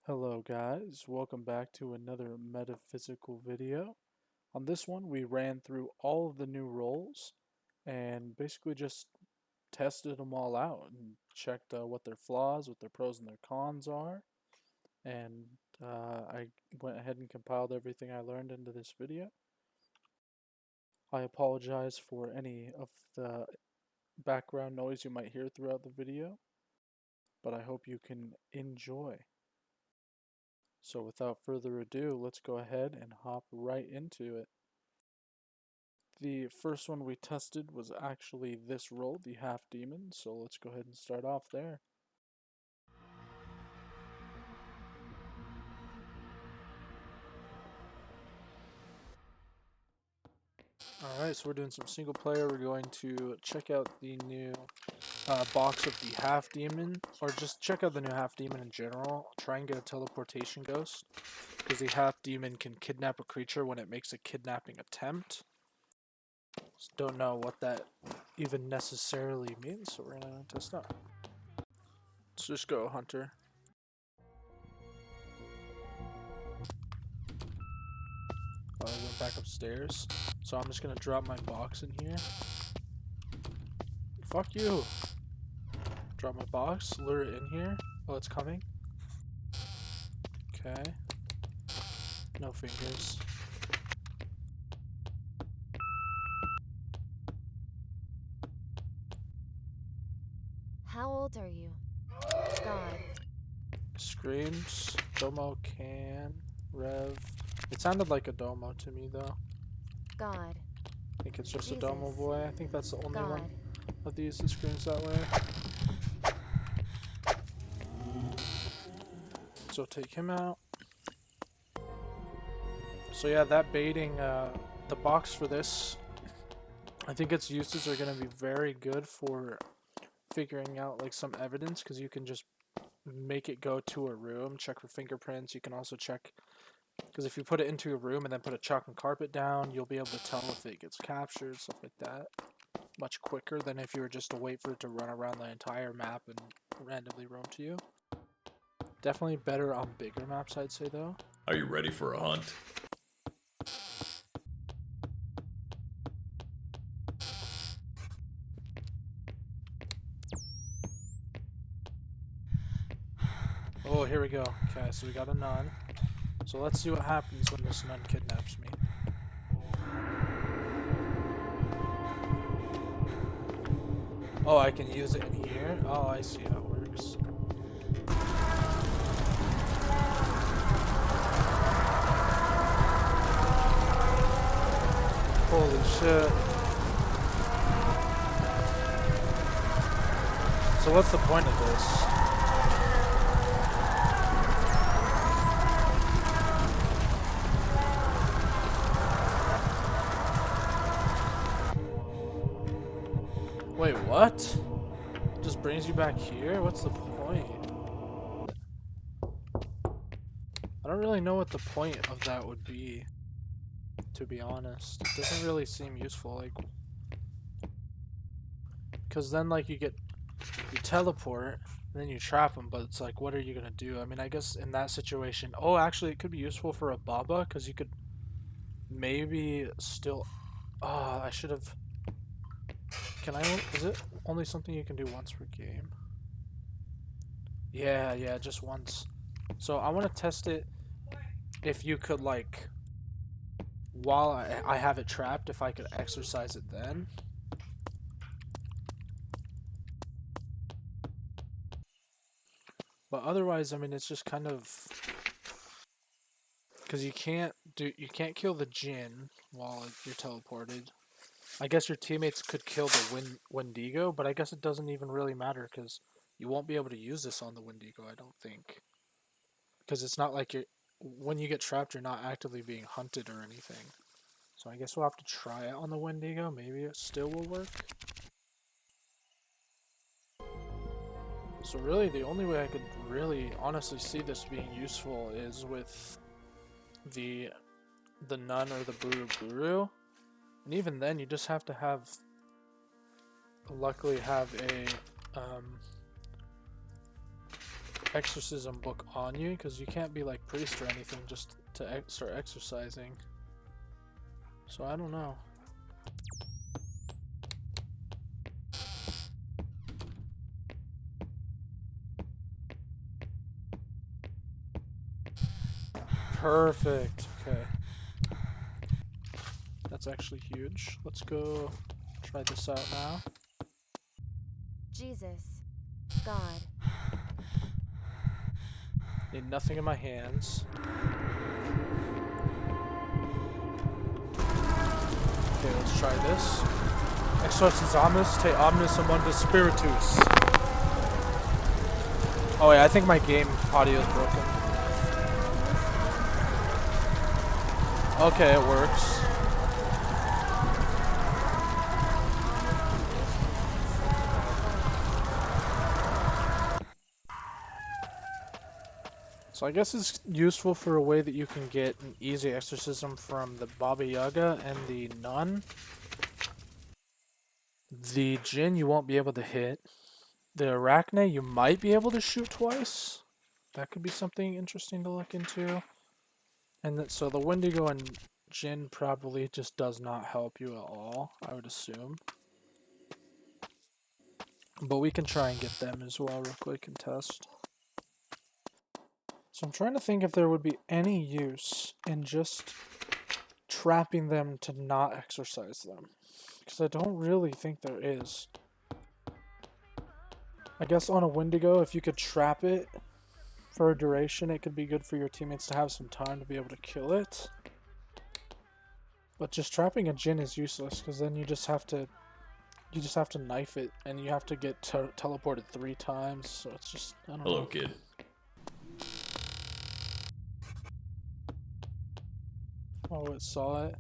Hello guys, welcome back to another metaphysical video. On this one we ran through all of the new roles and basically just tested them all out and checked what their flaws, what their pros and their cons are, and I went ahead and compiled everything I learned into this video. I apologize for any of the background noise you might hear throughout the video, but I hope you can enjoy. So without further ado, let's go ahead and hop right into it. The first one we tested was actually this role, the half demon, so let's go ahead and start off there. Alright, so we're doing some single player. We're going to check out the new box of the half demon, or just check out the new half demon in general. Try and get a teleportation ghost, because the half demon can kidnap a creature when it makes a kidnapping attempt. Just don't know what that even necessarily means, so we're gonna test out. Let's just go hunter. I went back upstairs, so I'm just gonna drop my box in here. Fuck you! Drop my box, lure it in here. Oh, it's coming. Okay. No fingers. How old are you? God. Screams. Domo can. Rev. It sounded like a Domo to me though. God. I think it's just Jesus. a Domo boy. I think that's the only God. one of these that screams that way. So take him out. So yeah, that baiting, the box for this, I think its uses are going to be very good for figuring out like some evidence, because you can just make it go to a room, check for fingerprints. You can also check, because if you put it into a room and then put a chalk and carpet down, you'll be able to tell if it gets captured, stuff like that, much quicker than if you were just to wait for it to run around the entire map and randomly roam to you. Definitely better on bigger maps, I'd say though. Are you ready for a hunt? Oh, here we go. Okay, so we got a nun. So let's see what happens when this nun kidnaps me. Oh, I can use it in here? Oh, I see how it works. Holy shit. So what's the point of this? Wait, what? Just brings you back here? What's the point? I don't really know what the point of that would be, to be honest. It doesn't really seem useful, like, because then like you teleport and then you trap them, but it's like, what are you gonna do? I mean, I guess in that situation, oh, actually it could be useful for a Baba, because you could maybe still, oh, I should have, is it only something you can do once per game? Yeah, just once. So I want to test it if you could, like, while I have it trapped, if I could exercise it then. But otherwise, I mean, it's just kind of, because you can't kill the Jinn while you're teleported. I guess your teammates could kill the Wendigo, but I guess it doesn't even really matter, because you won't be able to use this on the Wendigo, I don't think. Because it's not like when you get trapped, you're not actively being hunted or anything. So I guess we'll have to try it on the Wendigo. Maybe it still will work. So really, the only way I could really honestly see this being useful is with the nun or the Buru. And even then, you just have to have, luckily have a, exorcism book on you, because you can't be like priest or anything just to start exercising. So I don't know. Perfect. Okay. That's actually huge. Let's go try this out now. Jesus. God. Need nothing in my hands. Okay, let's try this. Exorcisamus te omnis mundus spiritus. Oh yeah, I think my game audio is broken. Okay, it works. So I guess it's useful for a way that you can get an easy exorcism from the Baba Yaga and the Nun. The Jinn you won't be able to hit. The Arachne you might be able to shoot twice. That could be something interesting to look into. And so the Wendigo and Jinn probably just does not help you at all, I would assume. But we can try and get them as well real quick and test. So I'm trying to think if there would be any use in just trapping them to not exercise them. Because I don't really think there is. I guess on a Wendigo, if you could trap it for a duration, it could be good for your teammates to have some time to be able to kill it. But just trapping a Jinn is useless, because then you just have to knife it, and you have to get teleported 3 times, so it's just, I don't know. Hello, kid. Oh, it saw it.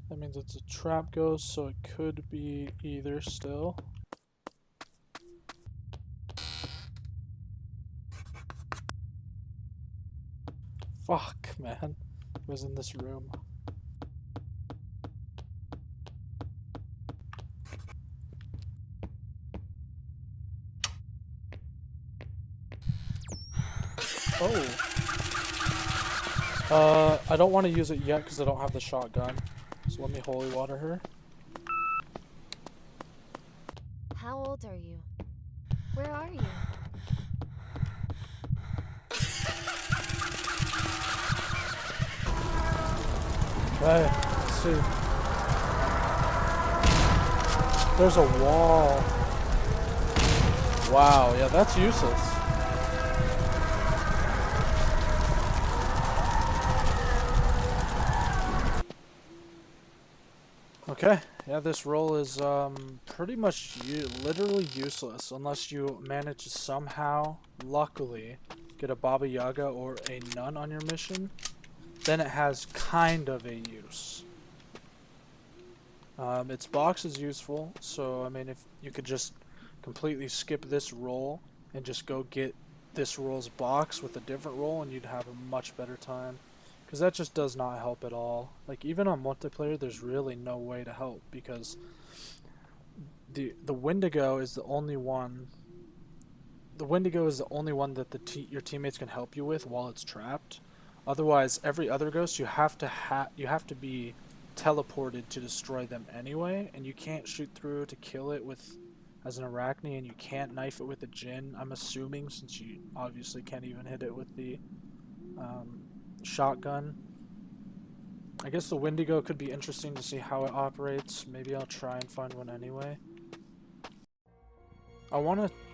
That means it's a trap ghost, so it could be either still. Fuck, man. It was in this room. Oh. I don't want to use it yet because I don't have the shotgun. So let me holy water her. How old are you? Where are you? Okay, let's see. There's a wall. Wow, yeah, that's useless. Okay, yeah, this roll is pretty much literally useless unless you manage to somehow, luckily, get a Baba Yaga or a Nun on your mission. Then it has kind of a use. Its box is useful, so I mean, if you could just completely skip this roll and just go get this roll's box with a different roll, and you'd have a much better time. Because that just does not help at all. Like, even on multiplayer, there's really no way to help, because the Wendigo is the only one. The Wendigo is the only one that your teammates can help you with while it's trapped. Otherwise, every other ghost you have to be teleported to destroy them anyway, and you can't shoot through to kill it with as an Arachne, and you can't knife it with a Jinn, I'm assuming, since you obviously can't even hit it with the shotgun. I guess the Wendigo could be interesting to see how it operates. Maybe I'll try and find one anyway.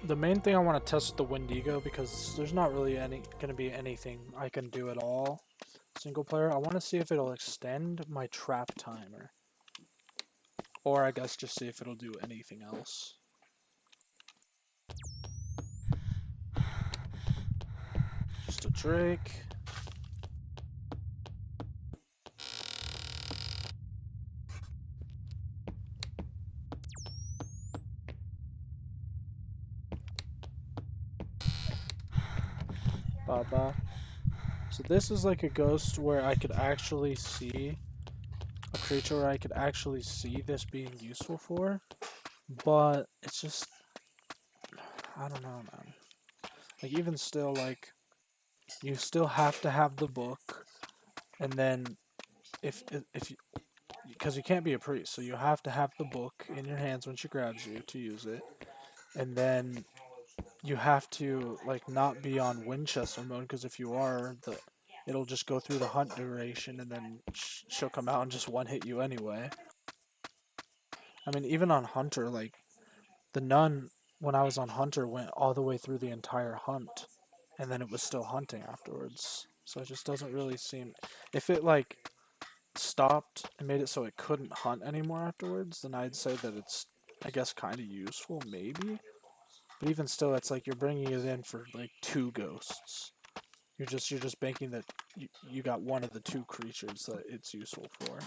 The main thing I want to test with the Wendigo, because there's not really gonna be anything I can do at all single player. I want to see if it'll extend my trap timer, or I guess just see if it'll do anything else. Just a Drake. Baba. So this is like a ghost where I could actually see a creature where I could actually see this being useful for, but it's just, I don't know, man. Like even still, like you still have to have the book, and then if you, because you can't be a priest, so you have to have the book in your hands when she grabs you to use it, and then you have to like not be on Winchester mode because if you are, the it'll just go through the hunt duration and then she'll come out and just one hit you anyway. I mean, even on Hunter, like the nun when I was on Hunter went all the way through the entire hunt, and then it was still hunting afterwards. So it just doesn't really seem if it like stopped and made it so it couldn't hunt anymore afterwards, then I'd say that it's I guess kind of useful maybe. But even still, it's like you're bringing it in for like two ghosts. You're just banking that you got one of the two creatures that it's useful for.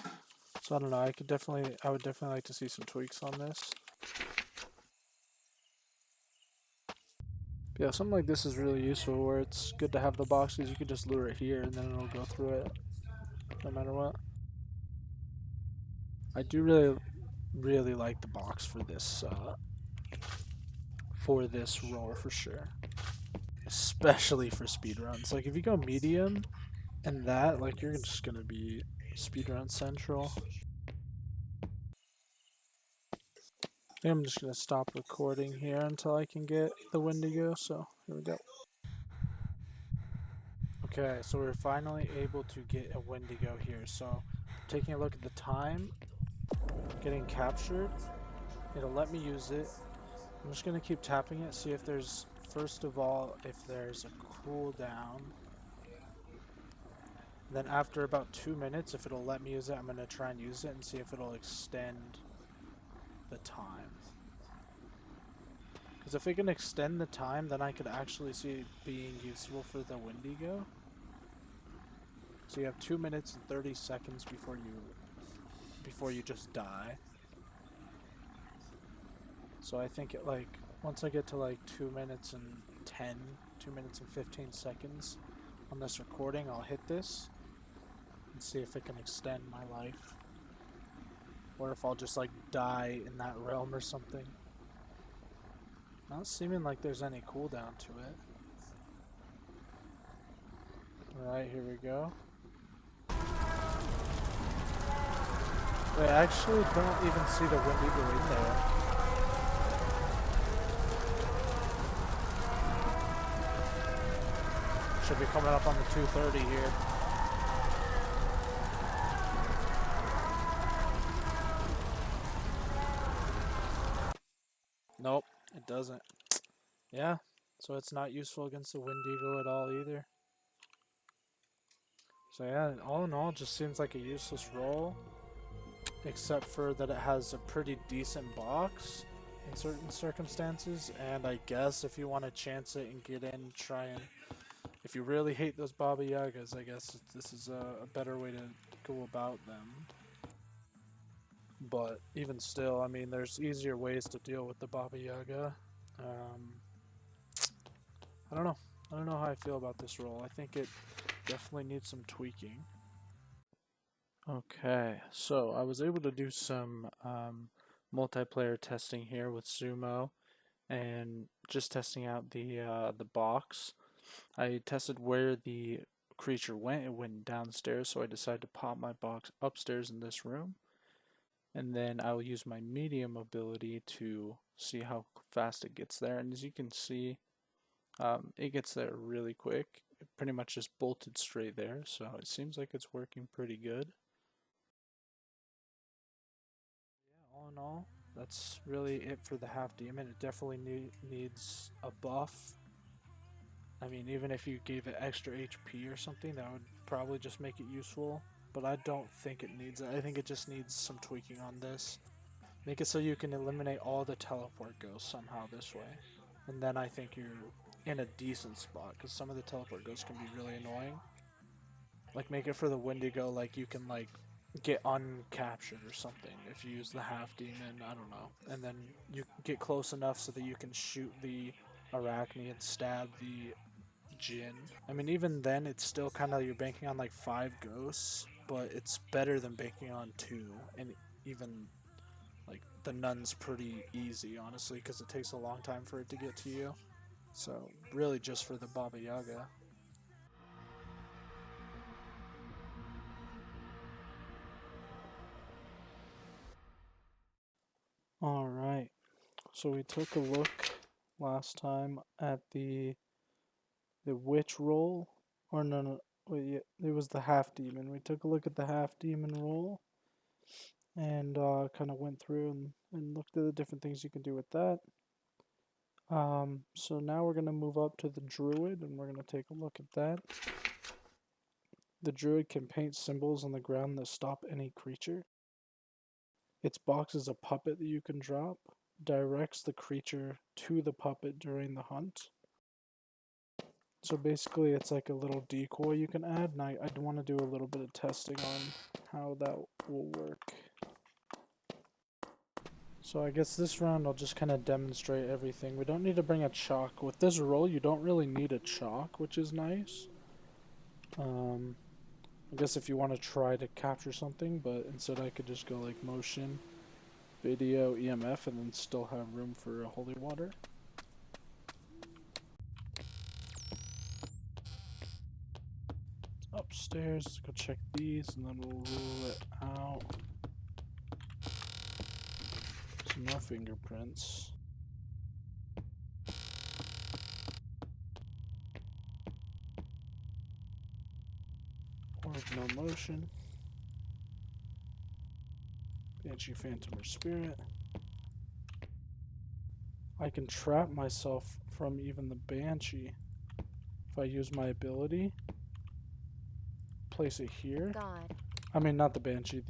So I don't know. I would definitely like to see some tweaks on this. But yeah, something like this is really useful where it's good to have the boxes. You could just lure it here and then it'll go through it no matter what. I do really like the box for this roll for sure, especially for speedruns. Like if you go medium and that, like you're just gonna be speedrun central. I think I'm just gonna stop recording here until I can get the Wendigo. So here we go. Okay, so we're finally able to get a Wendigo here. So taking a look at the time, getting captured, it'll let me use it. I'm just gonna keep tapping it, see if there's first of all if there's a cooldown. Then after about 2 minutes, if it'll let me use it, I'm gonna try and use it and see if it'll extend the time. Because if it can extend the time, then I could actually see it being useful for the Wendigo. So you have 2 minutes and 30 seconds before you just die. So I think it like once I get to like 2 minutes and 10, 2 minutes and 15 seconds on this recording, I'll hit this and see if it can extend my life. Or if I'll just like die in that realm or something. Not seeming like there's any cooldown to it. Alright, here we go. Wait, I actually don't even see the Wendigo in there. Should be coming up on the 2:30 here. Nope, it doesn't. Yeah, so it's not useful against the Wendigo at all either. So yeah, all in all, it just seems like a useless roll, except for that it has a pretty decent box in certain circumstances, and I guess if you want to chance it and get in, try and if you really hate those Baba Yagas, I guess this is a better way to go about them. But even still, I mean, there's easier ways to deal with the Baba Yaga. Um, I don't know. I don't know how I feel about this roll. I think it definitely needs some tweaking. Okay, so I was able to do some multiplayer testing here with Zumo and just testing out the box. I tested where the creature went. It went downstairs, so I decided to pop my box upstairs in this room. And then I'll use my medium ability to see how fast it gets there. And as you can see, it gets there really quick. It pretty much just bolted straight there, so it seems like it's working pretty good. Yeah, all in all, that's really it for the half demon. It definitely needs a buff. I mean, even if you gave it extra HP or something, that would probably just make it useful. But I don't think it needs it. I think it just needs some tweaking on this. Make it so you can eliminate all the teleport ghosts somehow this way. And then I think you're in a decent spot, because some of the teleport ghosts can be really annoying. Like make it for the Wendigo, like you can like get uncaptured or something if you use the half demon, I don't know. And then you get close enough so that you can shoot the Arachne and stab the Jinn. I mean, even then, it's still kind of you're banking on like 5 ghosts, but it's better than banking on 2. And even like the nun's pretty easy, honestly, because it takes a long time for it to get to you. So really just for the Baba Yaga. Alright, so we took a look last time at the witch roll, or no, wait, yeah, it was the half demon. We took a look at the half demon roll and kind of went through and looked at the different things you can do with that. So now we're going to move up to the Druid and we're going to take a look at that. The Druid can paint symbols on the ground that stop any creature. Its box is a puppet that you can drop, directs the creature to the puppet during the hunt. So basically it's like a little decoy you can add, and I want to do a little bit of testing on how that will work. So I guess this round I'll just kind of demonstrate everything. We don't need to bring a chalk. With this roll you don't really need a chalk, which is nice. I guess if you want to try to capture something, but instead I could just go like motion, video, EMF, and then still have room for a holy water. Upstairs, let's go check these, and then we'll rule it out. So no fingerprints. Orb no motion. Banshee, Phantom, or Spirit. I can trap myself from even the Banshee if I use my ability. Place it here. God. I mean, not the Banshee,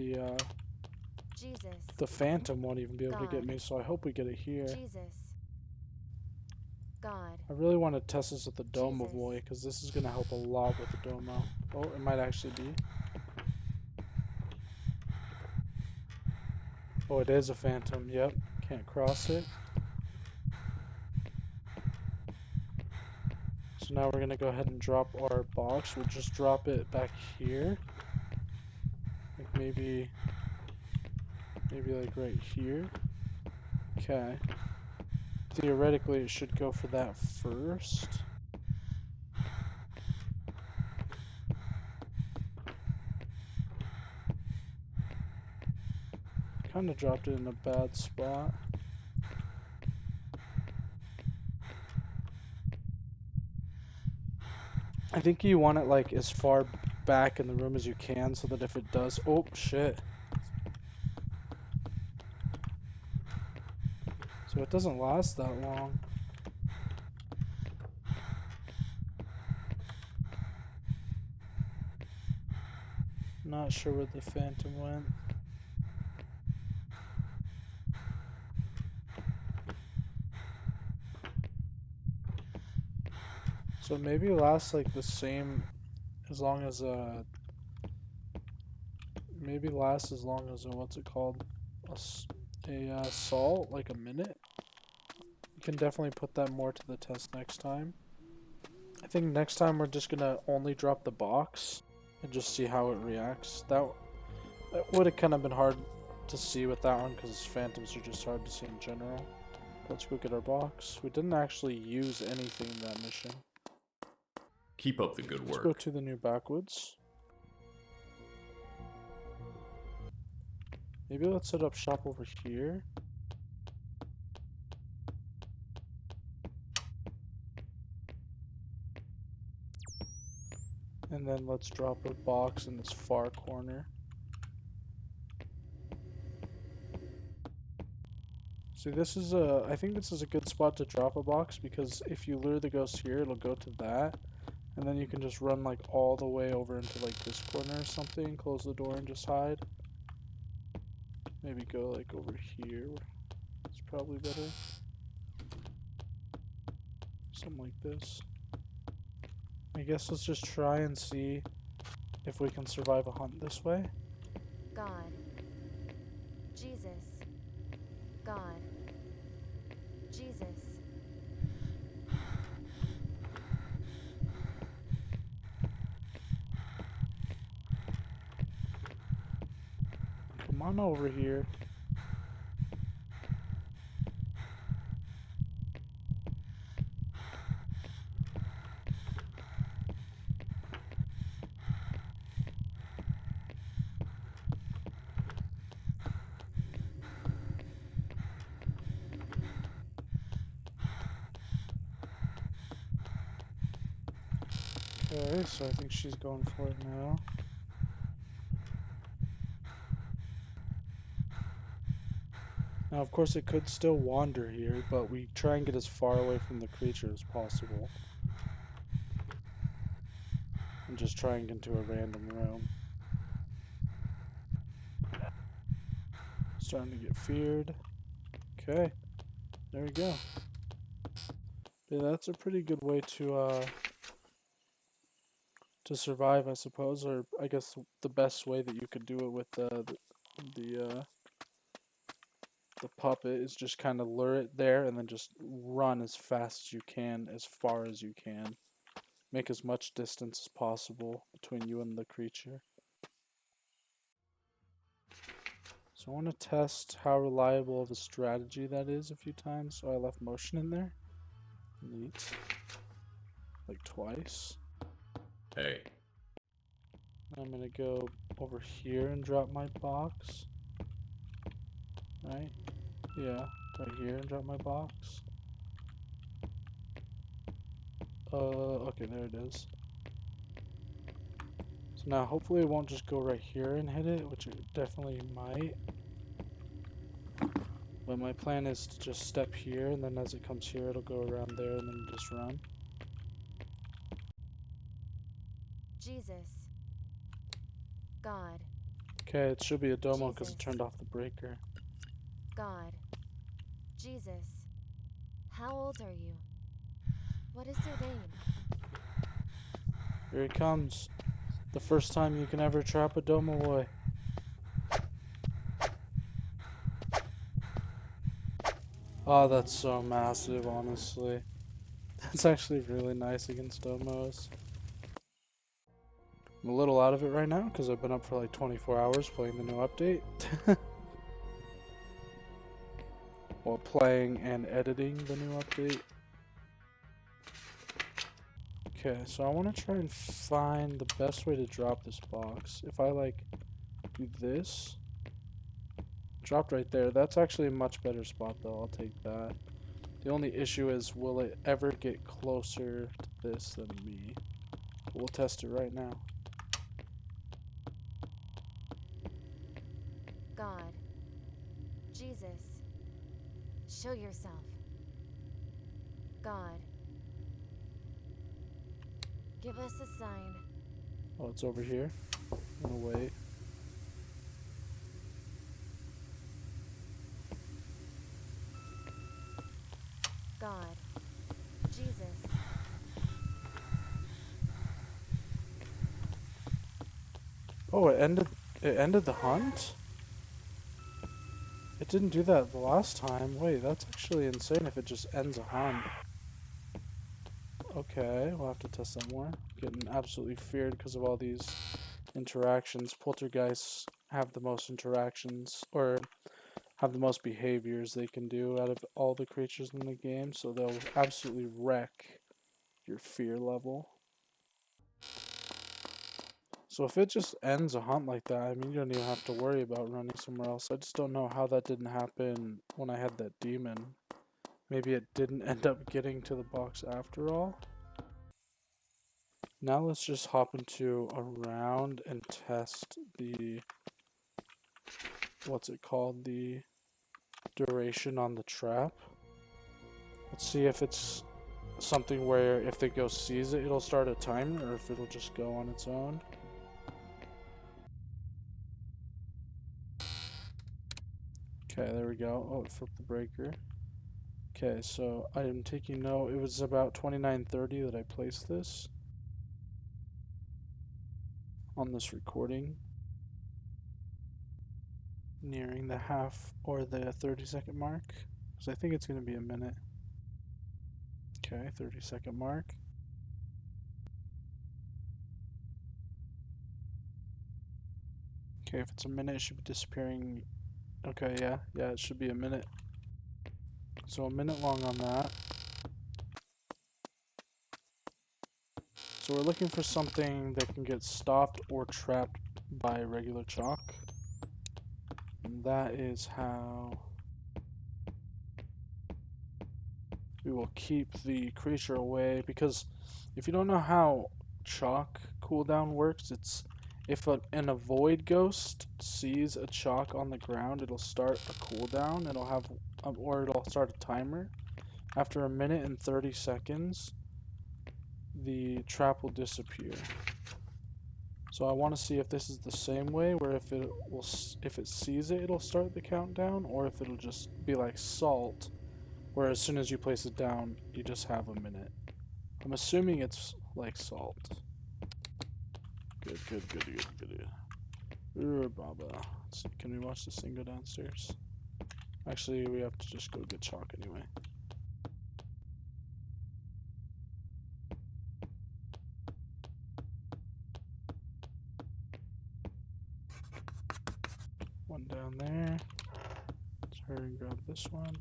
Jesus. the Phantom won't even be able to get God. me, so I hope we get it here. Jesus. God. I really want to test this with the Dome of Jesus. Void, because this is going to help a lot with the Domo. Oh, it might actually be. Oh, it is a Phantom, yep. Can't cross it. So now we're going to go ahead and drop our box. We'll just drop it back here. Like maybe like right here. Okay. Theoretically, it should go for that first. Kind of dropped it in a bad spot. I think you want it like as far back in the room as you can so that if it does... Oh, shit. So it doesn't last that long. Not sure where the Phantom went. So maybe it lasts like the same as long as maybe lasts as long as what's it called? A salt, like a minute. You can definitely put that more to the test next time. I think next time we're just gonna only drop the box and just see how it reacts. That would have kind of been hard to see with that one because Phantoms are just hard to see in general. Let's go get our box. We didn't actually use anything in that mission. Keep up the good work. Let's go to the new backwoods. Maybe let's set up shop over here. And then let's drop a box in this far corner. See, this is I think this is a good spot to drop a box because if you lure the ghost here, it'll go to that. And then you can just run like all the way over into like this corner or something, close the door and just hide. Maybe go like over here. It's probably better. Something like this. I guess let's just try and see if we can survive a hunt this way. God. Jesus. God. Jesus. Come on over here. Okay, so I think she's going for it now. Now, of course, it could still wander here, but we try and get as far away from the creature as possible. And just try and get into a random room. Starting to get feared. Okay, there we go. Yeah, that's a pretty good way to survive, I suppose, or I guess the best way that you could do it with the puppet is just kind of lure it there and then just run as fast as you can, as far as you can. Make as much distance as possible between you and the creature. So I want to test how reliable of a strategy that is a few times. So I left motion in there. Neat. Like twice. Hey. I'm going to go over here and drop my box. Right? Yeah, right here and drop my box. Okay, there it is. So now hopefully it won't just go right here and hit it, which it definitely might. But my plan is to just step here, and then as it comes here, it'll go around there and then just run. Jesus. God. Okay, it should be a domo because Jesus. it turned off the breaker. God. Jesus. How old are you? What is your name? Here he comes. The first time you can ever trap a domo boy. Oh, that's so massive, honestly. That's actually really nice against domos. I'm a little out of it right now because I've been up for like 24 hours playing the new update. While playing and editing the new update. Okay, so I want to try and find the best way to drop this box. If I like do this, dropped right there. That's actually a much better spot though, I'll take that. The only issue is, will it ever get closer to this than me? We'll test it right now. God. Jesus. Show yourself. God. Give us a sign. Oh, it's over here. I'm gonna wait. God. Jesus. Oh, it ended the hunt? It didn't do that the last time. Wait, that's actually insane if it just ends a hunt. Okay, we'll have to test that more. Getting absolutely feared because of all these interactions. Poltergeists have the most interactions, or have the most behaviors they can do out of all the creatures in the game, so they'll absolutely wreck your fear level. So if it just ends a hunt like that, I mean, you don't even have to worry about running somewhere else. I just don't know how that didn't happen when I had that demon. Maybe it didn't end up getting to the box after all. Now let's just hop into a round and test the, what's it called, the duration on the trap. Let's see if it's something where if the ghost sees it, it'll start a timer, or if it'll just go on its own. Okay, there we go. Oh, it flipped the breaker. Okay, so I am taking note. It was about 29:30 that I placed this on this recording. Nearing the half or the 30-second mark. Because I think it's going to be a minute. Okay, 30-second mark. Okay, if it's a minute, it should be disappearing. Okay, yeah, it should be a minute. So a minute long on that. So we're looking for something that can get stopped or trapped by regular chalk. And that is how we will keep the creature away, because if you don't know how chalk cooldown works. It's if an avoid ghost sees a chalk on the ground, it'll start a cooldown. It'll have, or it'll start a timer. After a minute and 30 seconds, the trap will disappear. So I want to see if this is the same way, where if it sees it, it'll start the countdown, or if it'll just be like salt, where as soon as you place it down, you just have a minute. I'm assuming it's like salt. Good, good, good, good, good. Baba. Let's see, can we watch this thing go downstairs? Actually, we have to just go get chalk anyway. One down there. Let's hurry and grab this one.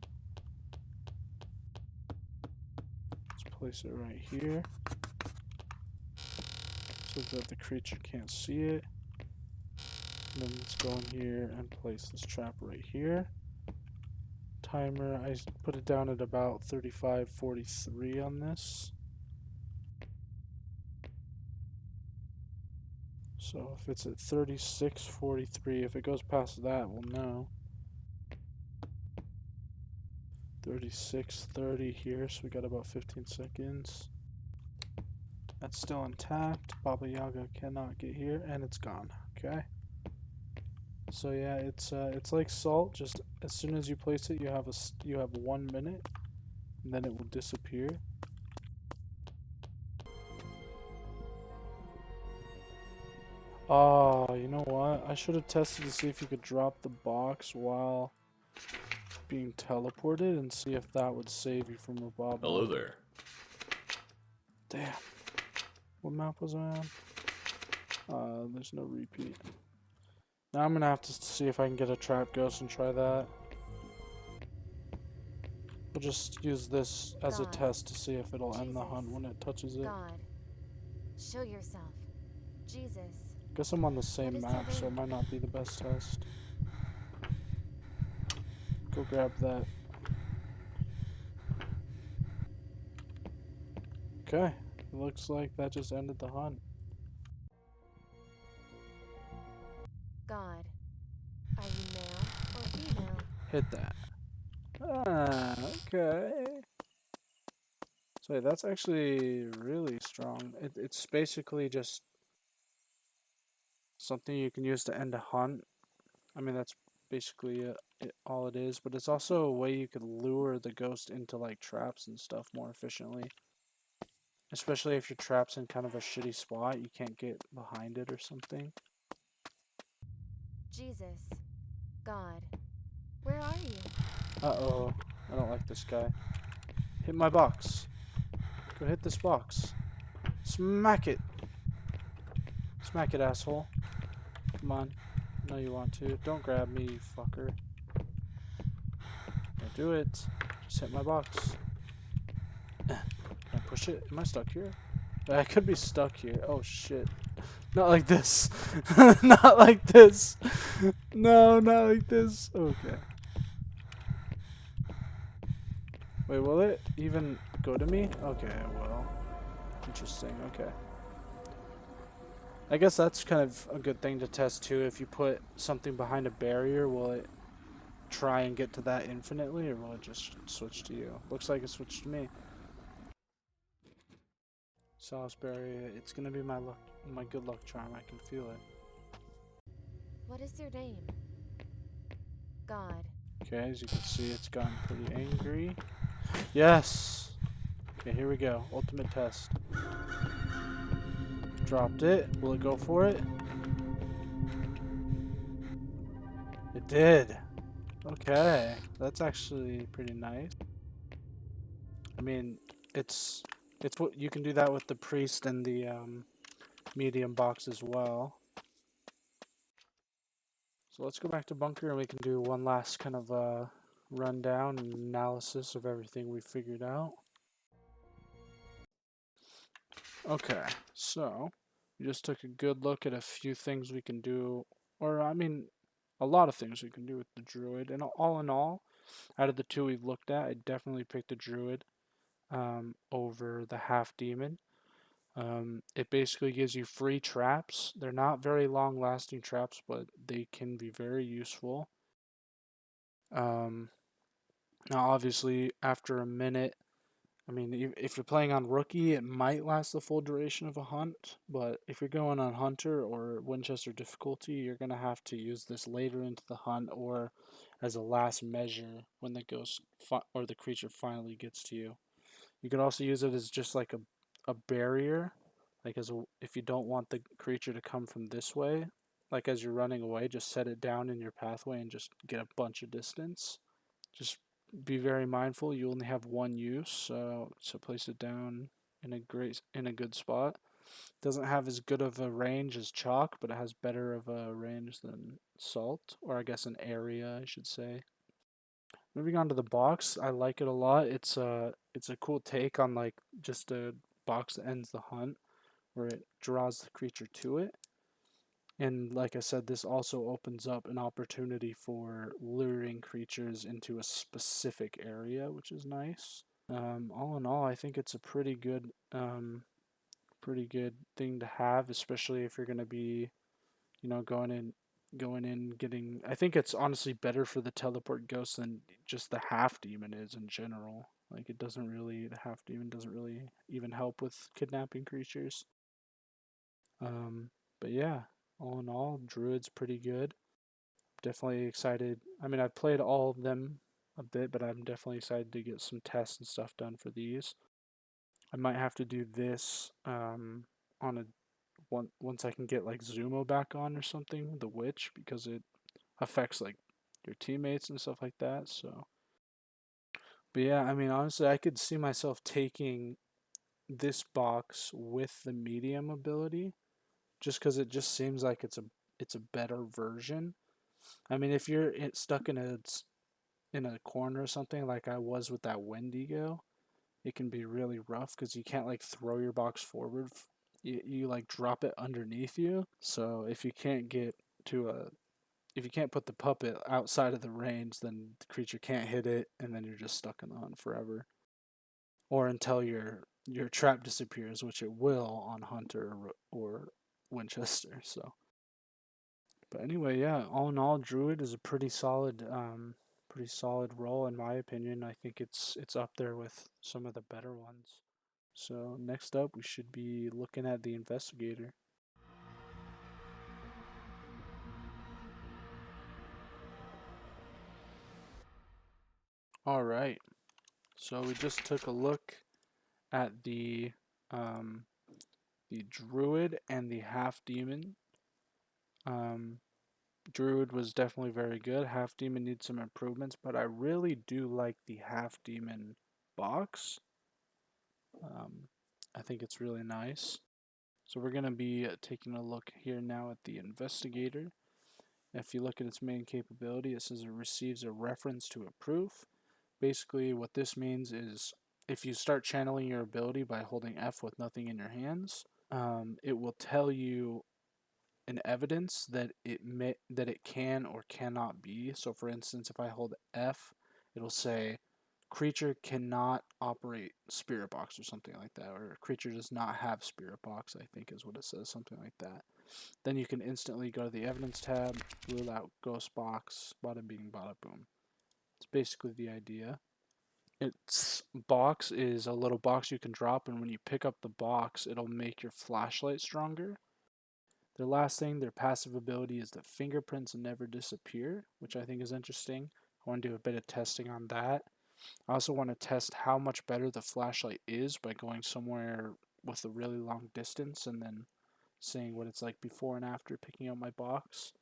Let's place it right here, so that the creature can't see it. And then let's go in here and place this trap right here. Timer, I put it down at about 35:43 on this. So if it's at 36:43, if it goes past that, we'll know. 36:30 here, so we got about 15 seconds. That's still intact. Baba Yaga cannot get here, and it's gone. Okay. So yeah, it's like salt. Just as soon as you place it, you have 1 minute, and then it will disappear. Oh, you know what? I should have tested to see if you could drop the box while being teleported and see if that would save you from a Baba. Hello there. Damn. What map was I on? There's no repeat. Now I'm gonna have to see if I can get a trap ghost and try that. We'll just use this as a test to see if it'll end the hunt when it touches it. God, show yourself. Jesus. Guess I'm on the same map, so it might not be the best test. Go grab that. Okay, it looks like that just ended the hunt. God, are you male or female? Hit that. Ah, okay. So that's actually really strong. It's basically just something you can use to end a hunt. I mean, that's basically all it is, but it's also a way you could lure the ghost into like traps and stuff more efficiently. Especially if your trap's in kind of a shitty spot, you can't get behind it or something. Jesus. God, where are you? Uh-oh, I don't like this guy. Hit my box. Go hit this box. Smack it. Smack it, asshole. Come on. I know you want to. Don't grab me, you fucker. Don't do it. Just hit my box. Can I push it? Am I stuck here? I could be stuck here. Oh shit. Not like this. Not like this. No, not like this. Okay. Wait, will it even go to me? Okay, well. Interesting, okay. I guess that's kind of a good thing to test too. If you put something behind a barrier, will it try and get to that infinitely, or will it just switch to you? Looks like it switched to me. Salisbury, it's gonna be my good luck charm. I can feel it. What is your name? God. Okay, as you can see, it's gotten pretty angry. Yes! Okay, here we go. Ultimate test. Dropped it. Will it go for it? It did. Okay, that's actually pretty nice. I mean, it's what you can do that with the priest and the medium box as well. So let's go back to bunker and we can do one last kind of rundown and analysis of everything we figured out. Okay, so we just took a good look at a few things we can do, or I mean, a lot of things we can do with the Druid. And all in all, out of the two we've looked at, I definitely picked the Druid over the half demon. It basically gives you free traps. They're not very long lasting traps, but they can be very useful. Um, Now, obviously, after a minute, I mean, if you're playing on rookie, it might last the full duration of a hunt, but if you're going on hunter or Winchester difficulty, you're going to have to use this later into the hunt or as a last measure when the ghost or the creature finally gets to you. You could also use it as just like a barrier, like if you don't want the creature to come from this way, like as you're running away, just set it down in your pathway and just get a bunch of distance. Just be very mindful. You only have one use, so place it down in a good spot. Doesn't have as good of a range as chalk, but it has better of a range than salt, or I guess an area, I should say. Moving on to the box, I like it a lot. It's a cool take on like just a box that ends the hunt, where it draws the creature to it. And like I said, this also opens up an opportunity for luring creatures into a specific area, which is nice. All in all, I think it's a pretty good thing to have, especially if you're going to be, going in, getting. I think it's honestly better for the teleport ghost than just the half demon is in general. Like the half demon doesn't really even help with kidnapping creatures. Um, but yeah, all in all, Druid's pretty good. Definitely excited. I mean, I've played all of them a bit, but I'm definitely excited to get some tests and stuff done for these. I might have to do this on a once I can get like Zumo back on or something, the witch, because it affects like your teammates and stuff like that. So, but yeah, I mean, honestly, I could see myself taking this box with the medium ability, just because it just seems like it's a better version. I mean, if you're stuck in a corner or something like I was with that Wendigo, it can be really rough because you can't like throw your box forward. You like drop it underneath you. So if you can't put the puppet outside of the range, then the creature can't hit it, and then you're just stuck in the hunt forever, or until your trap disappears, which it will on Hunter or Winchester. So, but anyway, yeah. All in all, Druid is a pretty solid role in my opinion. I think it's up there with some of the better ones. So next up, we should be looking at the Investigator. All right. So we just took a look at um, the Druid and the Half Demon. Um, Druid was definitely very good. Half Demon needs some improvements, but I really do like the Half Demon box. Um, I think it's really nice. So we're going to be taking a look here now at the Investigator. If you look at its main capability, it says it receives a reference to a proof. Basically, what this means is if you start channeling your ability by holding F with nothing in your hands, it will tell you an evidence that it can or cannot be. So, for instance, if I hold F, it'll say creature cannot operate spirit box or something like that, or creature does not have spirit box. I think is what it says, something like that. Then you can instantly go to the evidence tab, rule out ghost box, bada bing, bada boom. It's basically the idea. Its box is a little box you can drop, and when you pick up the box, it'll make your flashlight stronger. Their last thing, their passive ability is that fingerprints never disappear, which I think is interesting. I want to do a bit of testing on that. I also want to test how much better the flashlight is by going somewhere with a really long distance and then seeing what it's like before and after picking up my box.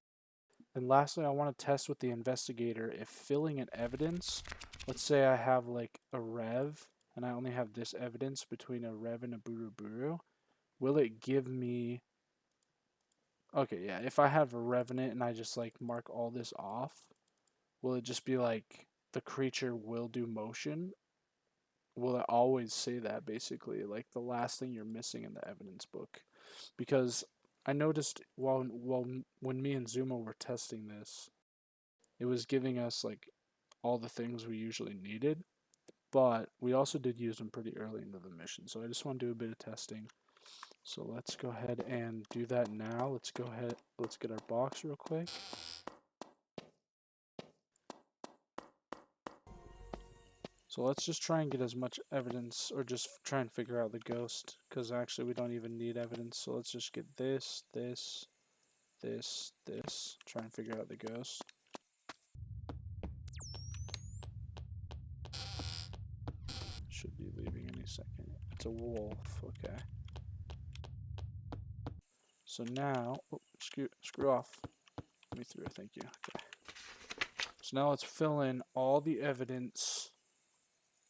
And lastly, I want to test with the Investigator if filling an evidence, let's say I have like a Rev and I only have this evidence between a Rev and a Buru Buru, will it give me. Okay, yeah, if I have a Revenant and I just like mark all this off, will it just be like the creature will do motion? Will it always say that basically, like the last thing you're missing in the evidence book? Because I noticed when me and Zumo were testing this, it was giving us like all the things we usually needed, but we also did use them pretty early into the mission. So I just want to do a bit of testing. So let's go ahead and do that now. Let's go ahead, let's get our box real quick. So let's just try and get as much evidence, or just try and figure out the ghost, because actually we don't even need evidence. So let's just get this, this, this, try and figure out the ghost. Should be leaving any second. It's a wolf, okay. So now, oh, screw off. Let me through, thank you. Okay. So now let's fill in all the evidence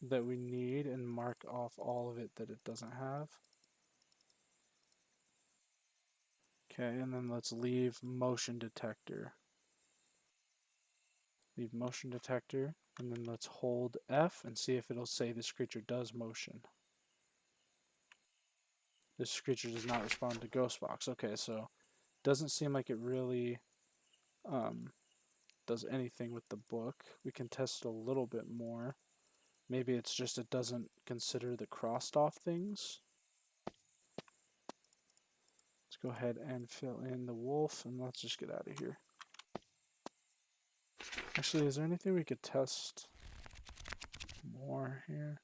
that we need and mark off all of it that it doesn't have. Okay, and then let's leave motion detector. Leave motion detector, and then let's hold F and see if it'll say this creature does motion. This creature does not respond to ghost box. Okay, so doesn't seem like it really does anything with the book. We can test it a little bit more. Maybe it's just it doesn't consider the crossed off things. Let's go ahead and fill in the wolf, and let's just get out of here. Actually, is there anything we could test more here?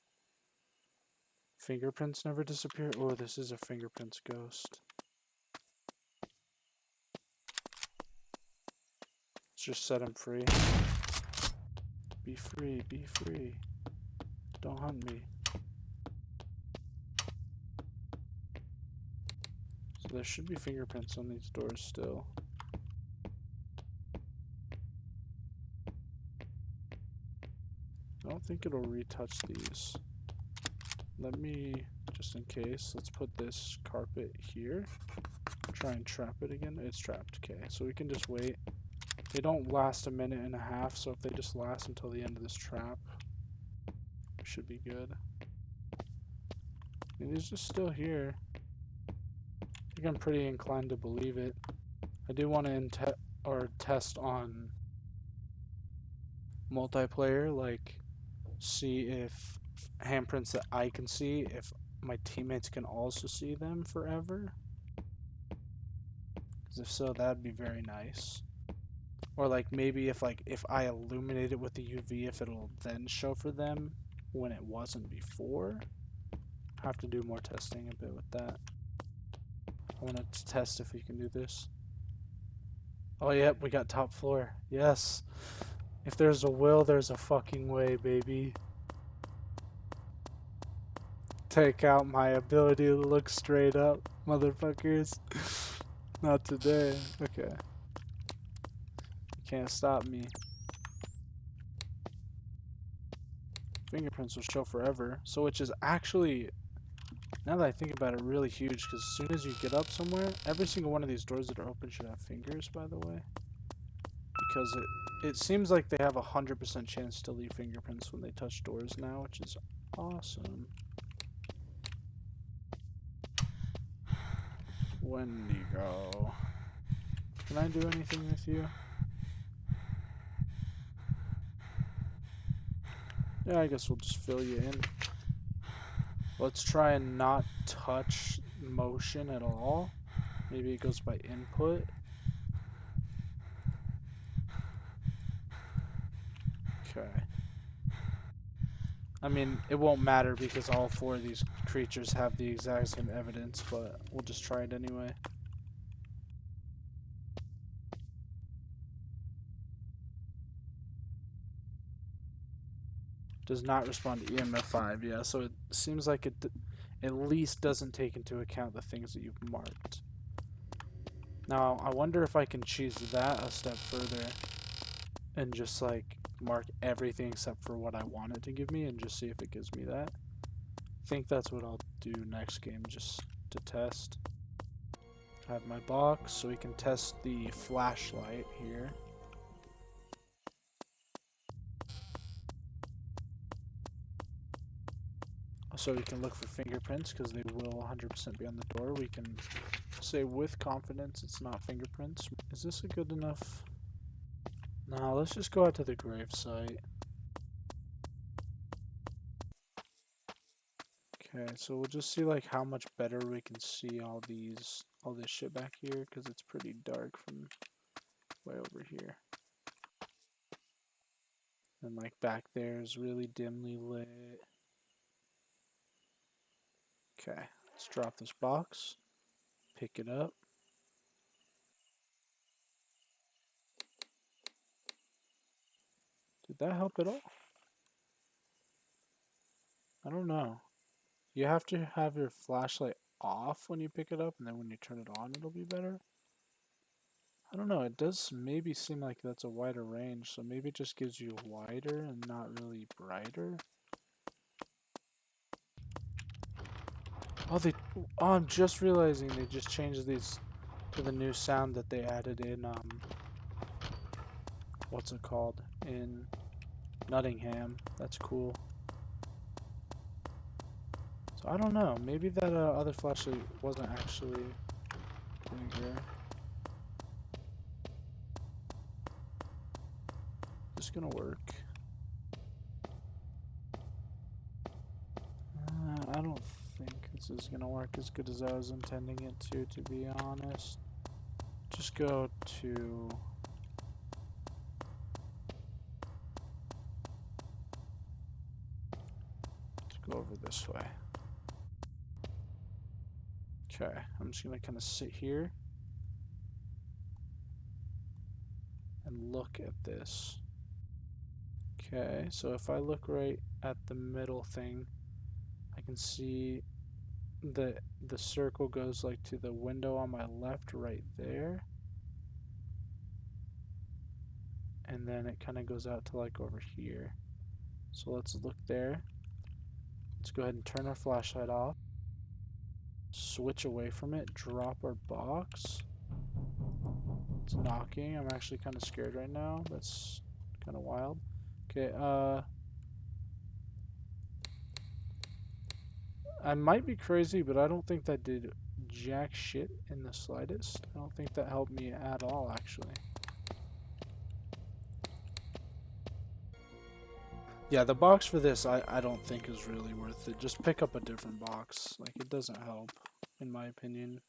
Fingerprints never disappear. Oh, this is a fingerprints ghost. Let's just set him free. Be free, be free. Don't hunt me. So there should be fingerprints on these doors still. I don't think it'll retouch these. Let me, just in case, let's put this carpet here. Try and trap it again. It's trapped. Okay, so we can just wait. They don't last a minute and a half, so if they just last until the end of this trap, we should be good. And he's just still here. I think I'm pretty inclined to believe it. I do want to test on multiplayer, like see if handprints that I can see, if my teammates can also see them forever. Because if so, that'd be very nice. Or like maybe if I illuminate it with the UV, if it'll then show for them when it wasn't before. I have to do more testing a bit with that. I want to test if we can do this. Oh yep, we got top floor. Yes. If there's a will, there's a fucking way, baby. Take out my ability to look straight up, motherfuckers. Not today. Okay. You can't stop me. Fingerprints will show forever. So which is actually, now that I think about it, really huge, because as soon as you get up somewhere, every single one of these doors that are open should have fingers, by the way. Because it seems like they have 100% chance to leave fingerprints when they touch doors now, which is awesome. Wendigo. Can I do anything with you? Yeah, I guess we'll just fill you in. Let's try and not touch motion at all. Maybe it goes by input. Okay. I mean, it won't matter because all four of these creatures have the exact same evidence, but we'll just try it anyway. Does not respond to EMF 5, yeah, so it seems like it at least doesn't take into account the things that you've marked. Now, I wonder if I can choose that a step further and just like mark everything except for what I want it to give me and just see if it gives me that. I think that's what I'll do next game, just to test. I have my box so we can test the flashlight here. So we can look for fingerprints because they will 100% be on the door. We can say with confidence it's not fingerprints. Is this a good enough? No, let's just go out to the grave site. Okay, so we'll just see like how much better we can see all this shit back here, because it's pretty dark from way over here. And like back there is really dimly lit. Okay, let's drop this box, pick it up. Did that help at all? I don't know. You have to have your flashlight off when you pick it up, and then when you turn it on, it'll be better. I don't know. It does maybe seem like that's a wider range, so maybe it just gives you wider and not really brighter. Oh, I'm just realizing they just changed these to the new sound that they added in, what's it called? In Nottingham. That's cool. So I don't know. Maybe that other flashlight wasn't actually bigger. This gonna work. I don't think this is gonna work as good as I was intending it to be honest. Just go to... Let's go over this way. Okay, I'm just gonna kind of sit here and look at this. Okay, so if I look right at the middle thing, I can see the circle goes like to the window on my left right there. And then it kind of goes out to like over here. So let's look there. Let's go ahead and turn our flashlight off. Switch away from it, drop our box. It's knocking. I'm actually kind of scared right now. That's kind of wild. Okay, I might be crazy, but I don't think that did jack shit in the slightest. I don't think that helped me at all, actually. Yeah, the box for this, I don't think is really worth it. Just pick up a different box. Like, it doesn't help, in my opinion.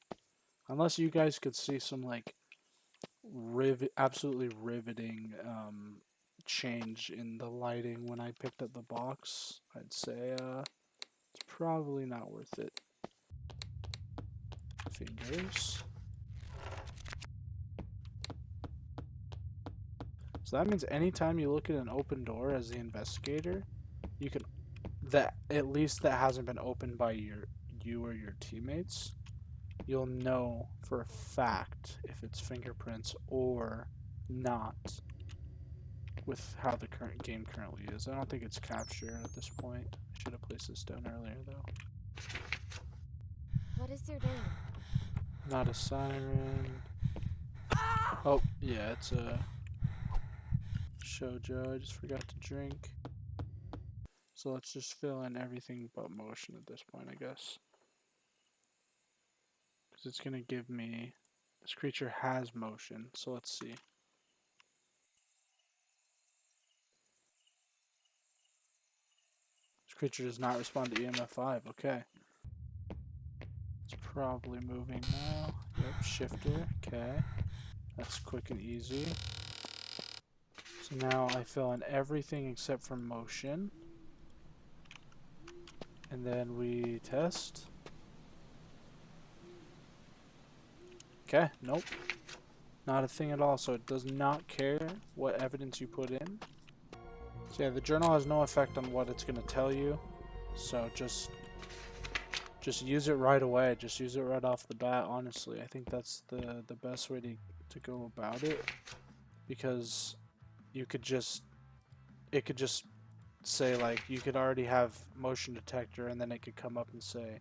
Unless you guys could see some, like, absolutely riveting change in the lighting when I picked up the box, I'd say it's probably not worth it. Fingers. So that means anytime you look at an open door as the investigator, you can at least that hasn't been opened by you or your teammates, you'll know for a fact if it's fingerprints or not with how the current game currently is. I don't think it's capture at this point. I should have placed this down earlier though. What is your name? Not a siren. Oh, yeah, it's a shoujo. I just forgot to drink. So let's just fill in everything but motion at this point, I guess. Because it's going to give me... This creature has motion, so let's see. This creature does not respond to EMF 5. Okay. It's probably moving now. Yep, shifter. Okay. That's quick and easy. So now I fill in everything except for motion. And then we test. Okay, nope. Not a thing at all, so it does not care what evidence you put in. So yeah, the journal has no effect on what it's going to tell you. So just use it right away. Just use it right off the bat, honestly. I think that's the best way to go about it. Because you could just... It could just say, like, you could already have motion detector, and then it could come up and say,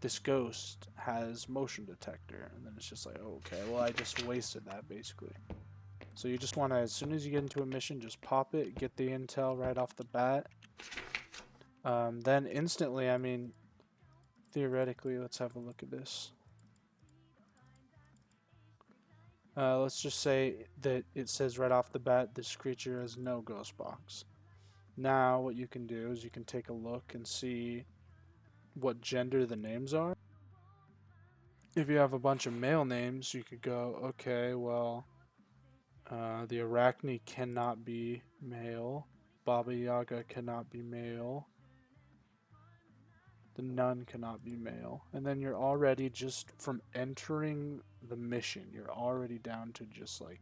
this ghost has motion detector. And then it's just like, oh, okay, well, I just wasted that, basically. So you just want to, as soon as you get into a mission, just pop it, get the intel right off the bat. Then instantly, I mean, theoretically, let's have a look at this. Let's just say that it says right off the bat, this creature has no ghost box. Now, what you can do is you can take a look and see what gender the names are. If you have a bunch of male names, you could go, okay, well, the Arachne cannot be male. Baba Yaga cannot be male. The nun cannot be male. And then you're already just from entering the mission, you're already down to just like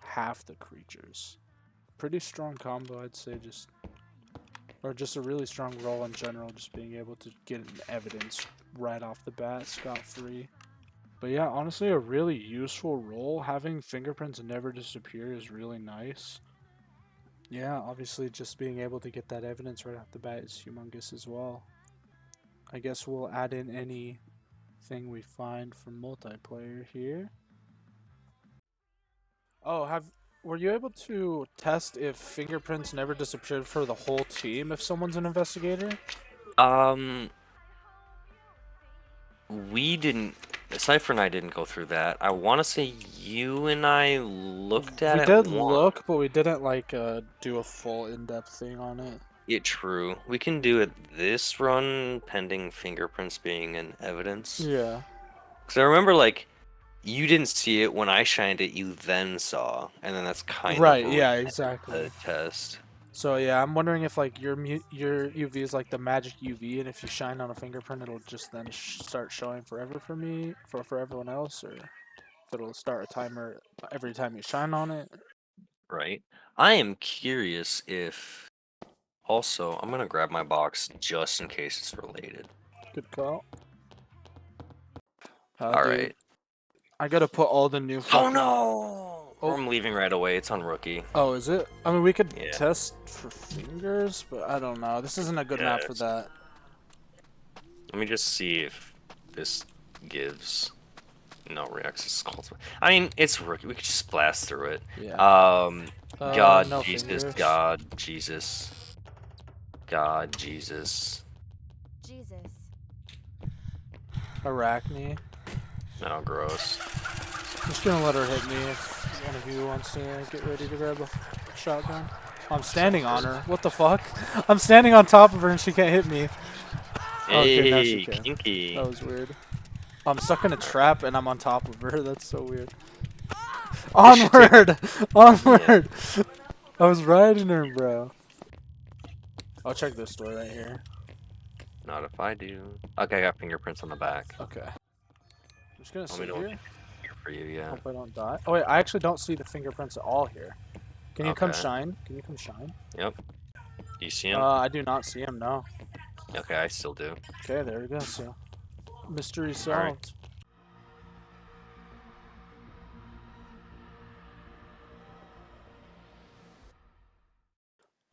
half the creatures. Pretty strong combo, I'd say, or just a really strong roll in general, just being able to get an evidence right off the bat, scot-free. But yeah, honestly, a really useful roll. Having fingerprints never disappear is really nice. Yeah, obviously just being able to get that evidence right off the bat is humongous as well. I guess we'll add in anything we find from multiplayer here. Oh, were you able to test if fingerprints never disappeared for the whole team if someone's an investigator? Um, we didn't. Cypher and I didn't go through that. I want to say you and I looked at We it did once. look, but we didn't like do a full in-depth thing on it. Yeah, true. We can do it this run, pending fingerprints being in evidence. Yeah. Because I remember, like, you didn't see it when I shined it, you then saw. And then that's kind of Right, where we yeah, entered exactly. the test. So yeah, I'm wondering if like your UV is like the magic UV, and if you shine on a fingerprint, it'll just then start showing forever for me, for everyone else, or if it'll start a timer every time you shine on it. Right? I am curious if. Also, I'm gonna grab my box just in case it's related. Good call. Dude, Alright. I gotta put all the new Oh fucking. no! Oh, I'm leaving right away. It's on rookie. oh, is it? I mean, we could Yeah. test for fingers, but I don't know. This isn't a good map for Yes. that. Let me just see if this gives. No, reacts is called. I mean, it's rookie. We could just blast through it. Yeah. God, No Jesus, fingers. God, Jesus. God, Jesus. Jesus. Arachne. No, gross. I'm just gonna let her hit me if one of you wants to get ready to grab a shotgun. I'm standing on her. What the fuck? I'm standing on top of her and she can't hit me. Okay, now she Hey, can. kinky. That was weird. I'm stuck in a trap and I'm on top of her. That's so weird. Onward! Onward! I was riding her, bro. I'll check this door right here. Not if I do. Okay, I got fingerprints on the back. Okay. I'm just gonna Let me sit know when here. it's here for you, yeah. Hope I don't die. Oh wait, I actually don't see the fingerprints at all here. Can you come Okay. shine? Can you come shine? Yep. Do you see him? I do not see him, no. Okay, I still do. Okay, there we go. So, mystery Alright. solved.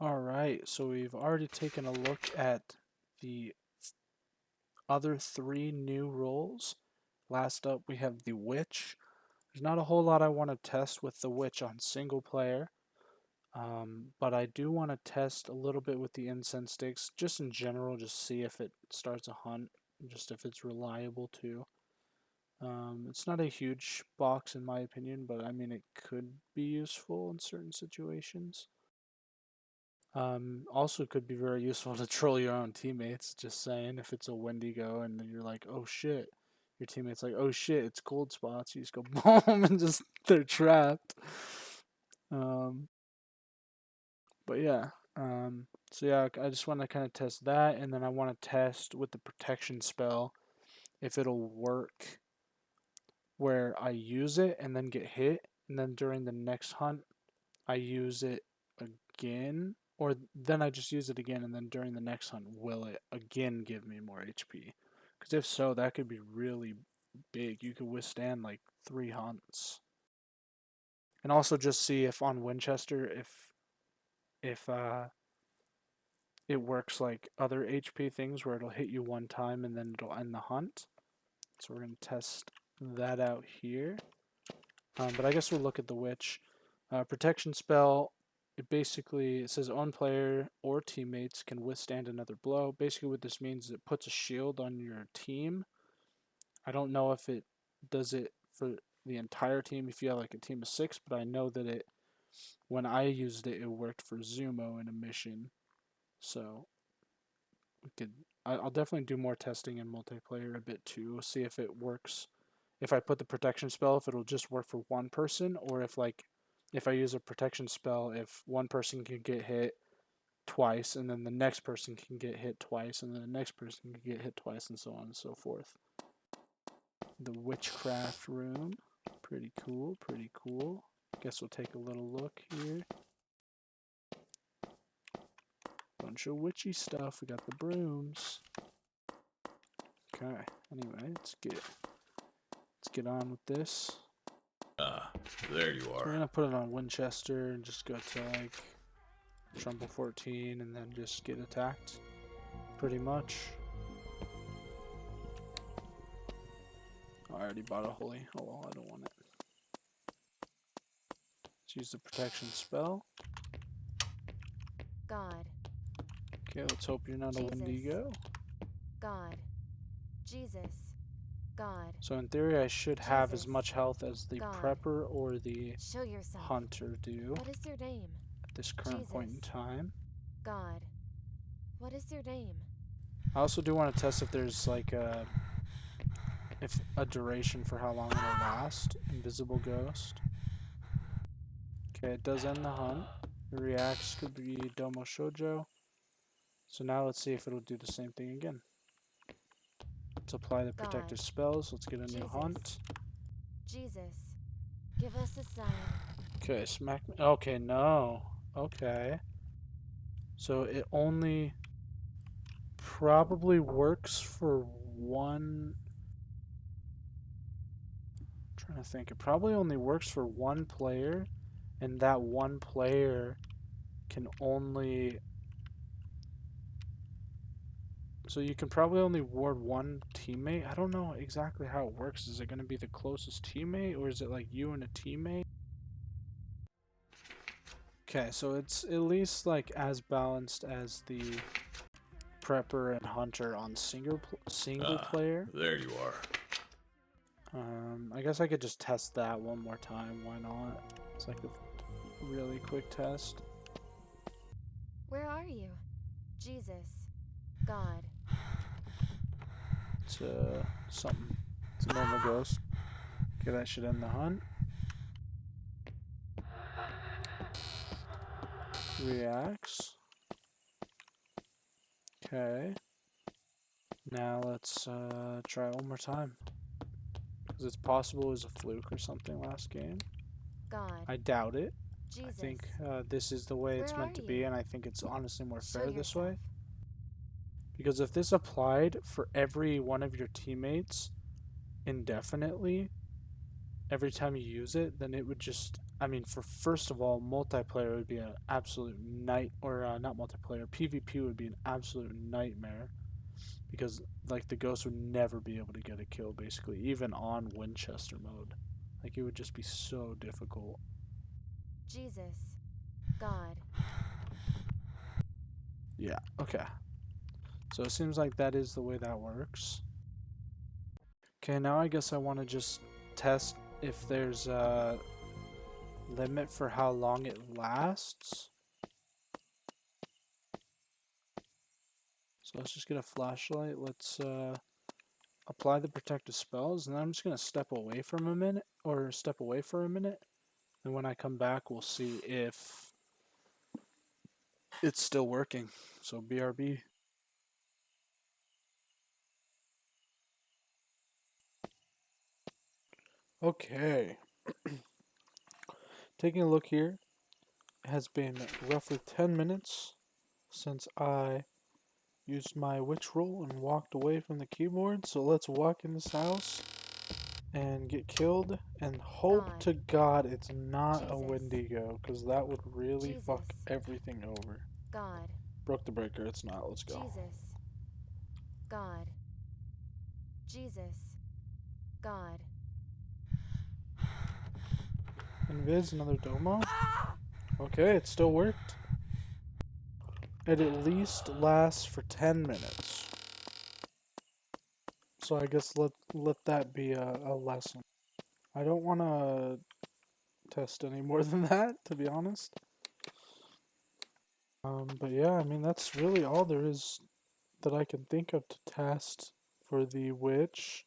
Alright, so we've already taken a look at the other three new roles. Last up, we have the Witch. There's not a whole lot I want to test with the Witch on single player, but I do want to test a little bit with the incense sticks, just in general, just see if it starts a hunt, just if it's reliable too. It's not a huge box in my opinion, but I mean it could be useful in certain situations. Also could be very useful to troll your own teammates, just saying, if it's a Wendigo and then you're like, oh shit, your teammate's like, oh shit, it's cold spots, you just go boom and just, they're trapped. But yeah, so yeah, I just want to kind of test that, and then I want to test with the protection spell if it'll work where I use it and then get hit, and then during the next hunt, I use it again, or then I just use it again, and then during the next hunt, will it again give me more HP? Because if so, that could be really big. You could withstand like 3 hunts. And also just see if on Winchester, if it works like other HP things where it'll hit you one time and then it'll end the hunt. So we're going to test that out here. But I guess we'll look at the Witch. Protection spell, it says on player or teammates can withstand another blow. Basically what this means is it puts a shield on your team. I don't know if it does it for the entire team if you have like a team of 6, but I know that when I used it, it worked for Zumo in a mission. So we could I'll definitely do more testing in multiplayer a bit too. See if it works. If I put the protection spell, if it'll just work for one person, or if I use a protection spell, if one person can get hit twice, and then the next person can get hit twice, and then the next person can get hit twice, and so on and so forth. The witchcraft room. Pretty cool, pretty cool. Guess we'll take a little look here. Bunch of witchy stuff. We got the brooms. Okay. Anyway, let's get on with this. There you So are. we're gonna put it on Winchester and just go to like Trumbull 14 and then just get attacked. Pretty much. I already bought a holy. Oh well, I don't want it. Let's use the protection spell. God. Okay, let's hope you're not a Jesus. Wendigo. God. Jesus. God. So in theory, I should have as Jesus. much health as the God. prepper or the Show yourself. hunter do What is your name? at this current point in Jesus. time. God. What is your name? I also do want to test if there's like if a duration for how long it'll last. Invisible ghost. Okay, it does end the hunt. It reacts could be Domo Shoujo. So now let's see if it'll do the same thing again. Let's apply the protective spells. Let's get a new hunt. Jesus. Give us a sign. Okay, smack me. Okay, no. Okay. So it only probably works for one. I'm trying to think. It probably only works for one player, and that one player can only. So you can probably only ward one teammate. I don't know exactly how it works. Is it going to be the closest teammate, or is it like you and a teammate? Okay, so it's at least like as balanced as the prepper and hunter on single player. There you are. I guess I could just test that one more time. Why not? It's like a really quick test. Where are you? Jesus. God. It's something. It's a normal ghost. Okay, that should end the hunt. Reacts. Okay. Now let's try it one more time. Because it's possible it was a fluke or something last game. God. I doubt it. Jesus. I think this is the way it's Where meant to are be, you? and I think it's honestly more Show fair this way. yourself. Because if this applied for every one of your teammates indefinitely, every time you use it, then it would just, I mean, for first of all, multiplayer would be an absolute not multiplayer, PvP would be an absolute nightmare. Because, like, the ghost would never be able to get a kill, basically, even on Winchester mode. Like, it would just be so difficult. Jesus. God. Yeah, okay. So it seems like that is the way that works. Okay, now I guess I want to just test if there's a limit for how long it lasts. So let's just get a flashlight. Let's apply the protective spells, and then I'm just going to step away for a minute. And when I come back, we'll see if it's still working. So BRB. Okay. Taking a look here, it has been roughly 10 minutes since I used my witch roll and walked away from the keyboard. So let's walk in this house and get killed and hope God. to God it's not a Jesus. Wendigo, because that would really Jesus. fuck everything over. God. Broke the breaker, it's not. Let's go. Jesus. God. Jesus. God. Invis, another domo. Okay, it still worked. It at least lasts for 10 minutes. So I guess let that be a lesson. I don't want to test any more than that, to be honest. But yeah, I mean, that's really all there is that I can think of to test for the witch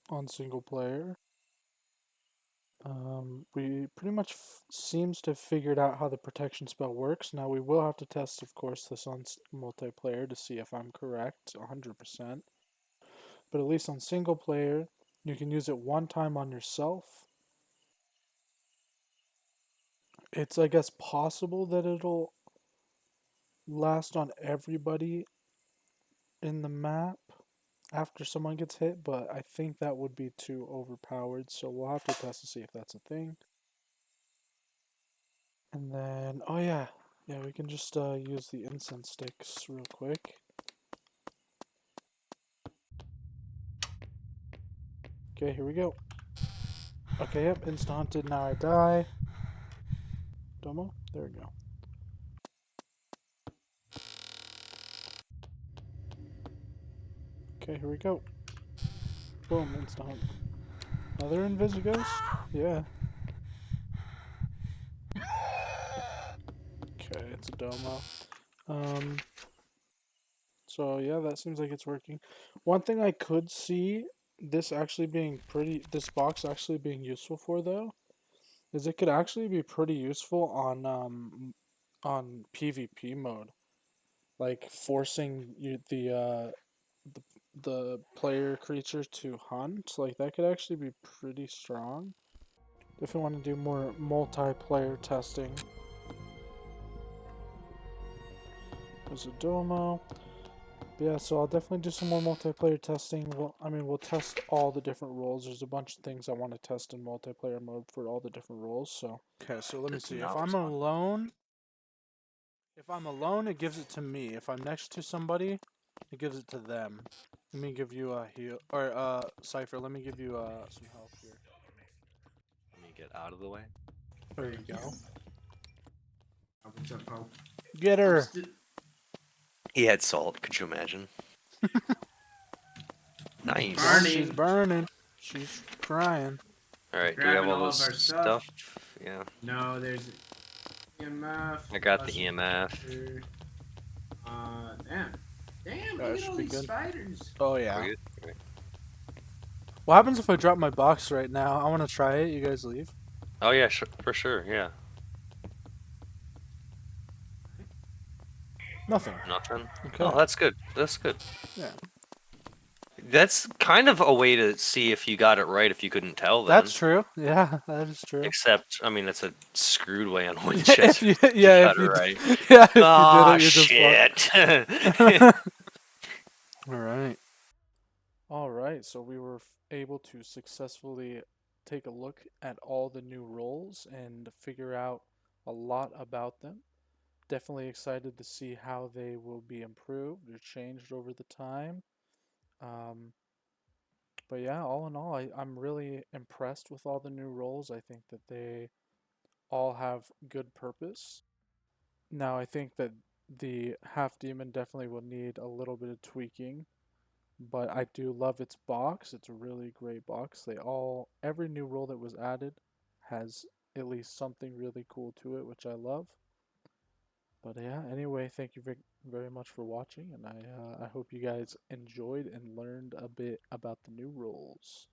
on single player. We pretty much seems to have figured out how the protection spell works. Now we will have to test, of course, this on multiplayer to see if I'm correct 100%. But at least on single player, you can use it one time on yourself. It's, I guess, possible that it'll last on everybody in the map after someone gets hit, but I think that would be too overpowered, so we'll have to test to see if that's a thing. And then, oh yeah, we can just use the incense sticks real quick. Okay, here we go. Okay, yep, insta-hunted, now I die. Domo? There we go. Okay, here we go. Boom, insta-hunt. Another Invisighost? Yeah. Okay, it's a Domo. So yeah, that seems like it's working. One thing I could see this box actually being useful for though, is it could actually be pretty useful on PvP mode, like forcing the, the player creature to hunt. Like that could actually be pretty strong. If you want to do more multiplayer testing. There's a Domo. Yeah, so I'll definitely do some more multiplayer testing. We'll test all the different roles. There's a bunch of things I want to test in multiplayer mode for all the different roles. So okay, so let me Does see. not respond. If I'm alone, it gives it to me. If I'm next to somebody, it gives it to them. Let me give you a heal or Cypher. Let me give you some help here. Let me get out of the way. There you go. What's up, Pope? Get her. He had salt. Could you imagine? Nice. Burning. She's burning. She's crying. All right. Do we have Grabbing all all this of our stuff? stuff. Yeah. No, there's EMF. I got the plus EMF. damn. Damn, That look at should all be these good. spiders. Oh Are yeah. we good? Okay. What happens if I drop my box right now? I want to try it. You guys leave. Oh yeah, for sure. Yeah. Nothing. Nothing. Okay. Oh, that's good. That's good. Yeah. That's kind of a way to see if you got it right if you couldn't tell then. That's true. Yeah, that is true. Except, I mean, it's a screwed way on if Winchester. you, You yeah, got if it you, right. yeah, if you did Ah, it, you're just shit. fucked. All right. All right. So we were able to successfully take a look at all the new roles and figure out a lot about them. Definitely excited to see how they will be improved or changed over the time. Um, but yeah, all in all, I'm really impressed with all the new roles. I think that they all have good purpose. Now, I think that the half demon definitely will need a little bit of tweaking, but I do love its box. It's a really great box. Every new role that was added has at least something really cool to it, which I love. But yeah, anyway, thank you very much for watching, and I hope you guys enjoyed and learned a bit about the new roles.